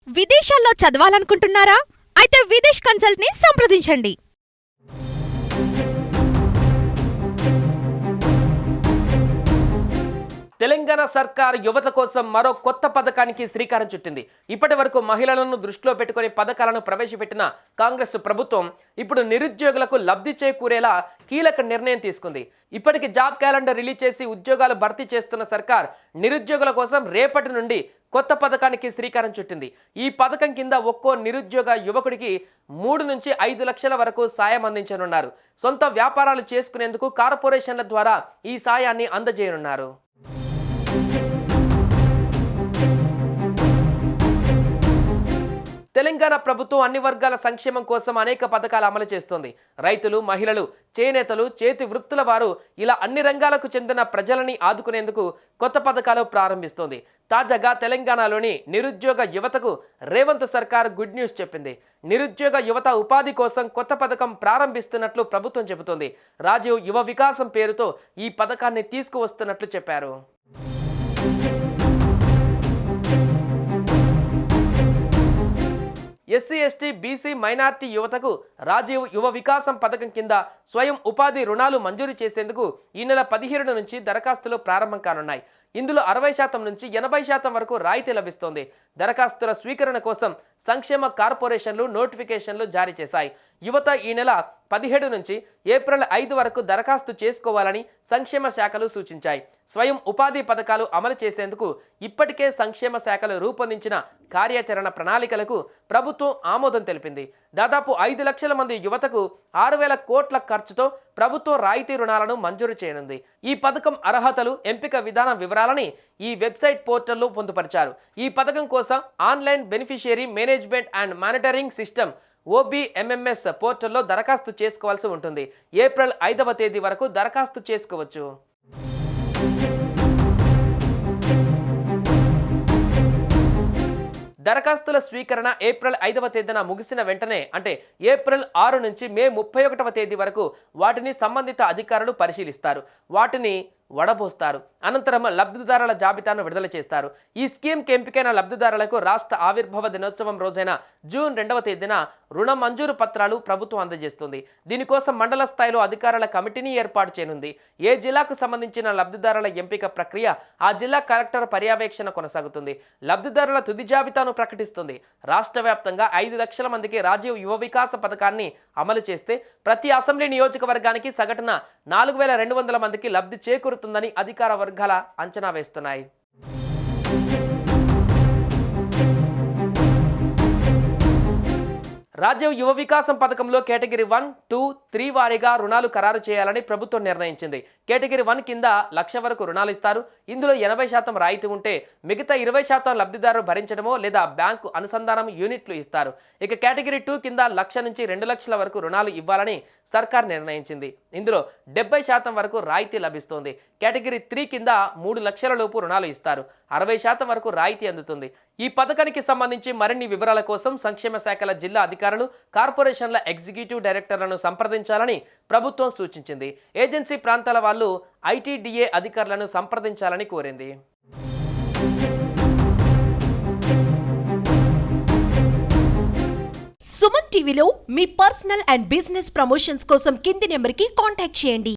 విదేశాల్లో చదవాలనుకుంటున్నారా? అయితే విదేశ్ కన్సల్ట్ ని సంప్రదించండి. తెలంగాణ సర్కార్ యువత కోసం మరో కొత్త పథకానికి శ్రీకారం చుట్టింది. ఇప్పటి వరకు మహిళలను దృష్టిలో పెట్టుకుని పథకాలను ప్రవేశపెట్టిన కాంగ్రెస్ ప్రభుత్వం ఇప్పుడు నిరుద్యోగులకు లబ్ధి చేకూరేలా కీలక నిర్ణయం తీసుకుంది. ఇప్పటికి జాబ్ క్యాలెండర్ రిలీజ్ చేసి ఉద్యోగాలు భర్తీ చేస్తున్న సర్కార్ నిరుద్యోగుల కోసం రేపటి నుండి కొత్త పథకానికి శ్రీకారం చుట్టింది. ఈ పథకం కింద ఒక్కో నిరుద్యోగ యువకుడికి 3 నుంచి 5 లక్షల వరకు సాయం అందించనున్నారు. సొంత వ్యాపారాలు చేసుకునేందుకు కార్పొరేషన్ల ద్వారా ఈ సాయాన్ని అందజేయనున్నారు. తెలంగాణ ప్రభుత్వం అన్ని వర్గాల సంక్షేమం కోసం అనేక పథకాలు అమలు చేస్తోంది. రైతులు, మహిళలు, చేనేతలు, చేతి వృత్తుల వారు ఇలా అన్ని రంగాలకు చెందిన ప్రజలని ఆదుకునేందుకు కొత్త పథకాలు ప్రారంభిస్తోంది. తాజాగా తెలంగాణలోని నిరుద్యోగ యువతకు రేవంత్ సర్కార్ గుడ్ న్యూస్ చెప్పింది. నిరుద్యోగ యువత ఉపాధి కోసం కొత్త పథకం ప్రారంభిస్తున్నట్లు ప్రభుత్వం చెబుతోంది. రాజీవ్ యువ వికాసం పేరుతో ఈ పథకాన్ని తీసుకువస్తున్నట్లు చెప్పారు. ఎస్సీ, ఎస్టీ, బీసీ, మైనార్టీ యువతకు రాజీవ్ యువ వికాసం పథకం కింద స్వయం ఉపాధి రుణాలు మంజూరు చేసేందుకు ఈ నెల 17 నుంచి దరఖాస్తులు ప్రారంభం కానున్నాయి. ఇందులో 60% నుంచి 80% వరకు రాయితీ లభిస్తోంది. దరఖాస్తుల స్వీకరణ కోసం సంక్షేమ కార్పొరేషన్లు నోటిఫికేషన్లు జారీ చేశాయి. యువత ఈ నెల 17 నుంచి ఏప్రిల్ 5 వరకు దరఖాస్తు చేసుకోవాలని సంక్షేమ శాఖలు సూచించాయి. స్వయం ఉపాధి పథకాలు అమలు చేసేందుకు ఇప్పటికే సంక్షేమ శాఖలు రూపొందించిన కార్యాచరణ ప్రణాళికలకు ప్రభుత్వం ఆమోదం తెలిపింది. దాదాపు 5 లక్షల మంది యువతకు 6,000 కోట్ల ఖర్చుతో ప్రభుత్వం రాయితీ రుణాలను మంజూరు చేయనుంది. ఈ పథకం అర్హతలు, ఎంపిక విధానం వివరాలని ఈ వెబ్సైట్ పోర్టల్లో పొందుపరిచారు. ఈ పథకం కోసం online beneficiary management and monitoring system OBMMS పోర్టల్లో దరఖాస్తు చేసుకోవాల్సి ఉంటుంది. ఏప్రిల్ 5వ తేదీ వరకు దరఖాస్తు చేసుకోవచ్చు. దరఖాస్తుల స్వీకరణ ఏప్రిల్ 5వ తేదీన ముగిసిన వెంటనే అంటే ఏప్రిల్ 6 నుంచి మే 31వ తేదీ వరకు వాటిని సంబంధిత అధికారులు పరిశీలిస్తారు. వాటిని వడబోస్తారు. అనంతరం లబ్ధిదారుల జాబితాను విడుదల చేస్తారు. ఈ స్కీమ్కి ఎంపికైన లబ్ధిదారులకు రాష్ట్ర ఆవిర్భావ దినోత్సవం రోజైన జూన్ 2వ తేదీన రుణ మంజూరు పత్రాలు ప్రభుత్వం అందజేస్తుంది. దీనికోసం మండల స్థాయిలో అధికారుల కమిటీని ఏర్పాటు చేయనుంది. ఏ జిల్లాకు సంబంధించిన లబ్ధిదారుల ఎంపిక ప్రక్రియ ఆ జిల్లా కలెక్టర్ పర్యవేక్షణ కొనసాగుతుంది. లబ్ధిదారుల తుది జాబితాను ప్రకటిస్తుంది. రాష్ట్ర వ్యాప్తంగా 5 లక్షల మందికి రాజీవ్ యువ వికాస పథకాన్ని అమలు చేస్తే ప్రతి అసెంబ్లీ నియోజకవర్గానికి సగటున 4,200 మందికి లబ్ధి చేకూరుతుందని అధికార వర్గాల అంచనా వేస్తున్నాయి. రాజీవ్ యువ వికాసం పథకంలో కేటగిరీ 1, 2, 3 వారీగా రుణాలు ఖరారు చేయాలని ప్రభుత్వం నిర్ణయించింది. కేటగిరీ 1 కింద 1,00,000 వరకు రుణాలు ఇస్తారు. ఇందులో 80% రాయితీ ఉంటే మిగతా 20% లబ్ధిదారు భరించడమో లేదా బ్యాంకు అనుసంధానం యూనిట్లు ఇస్తారు. ఇక కేటగిరీ 2 కింద 1,00,000 నుంచి 2 లక్షల వరకు రుణాలు ఇవ్వాలని సర్కార్ నిర్ణయించింది. ఇందులో 70% వరకు రాయితీ లభిస్తుంది. కేటగిరీ 3 కింద 3 లక్షల లోపు రుణాలు ఇస్తారు. 60% వరకు రాయితీ అందుతుంది. ఈ పథకానికి సంబంధించి మరిన్ని వివరాల కోసం సంక్షేమ శాఖల జిల్లా అధికారులు, కార్పొరేషన్ల ఎగ్జిక్యూటివ్ డైరెక్టర్లను సంప్రదించాలని ప్రభుత్వం సూచించింది. ఏజెన్సీ ప్రాంతాల వాళ్ళు ITDA అధికారులను సంప్రదించాలని కోరింది. సుమన్ టీవీలో మీ పర్సనల్ అండ్ బిజినెస్ ప్రమోషన్స్ కోసం కింది నెంబర్కి కాంటాక్ట్ చేయండి.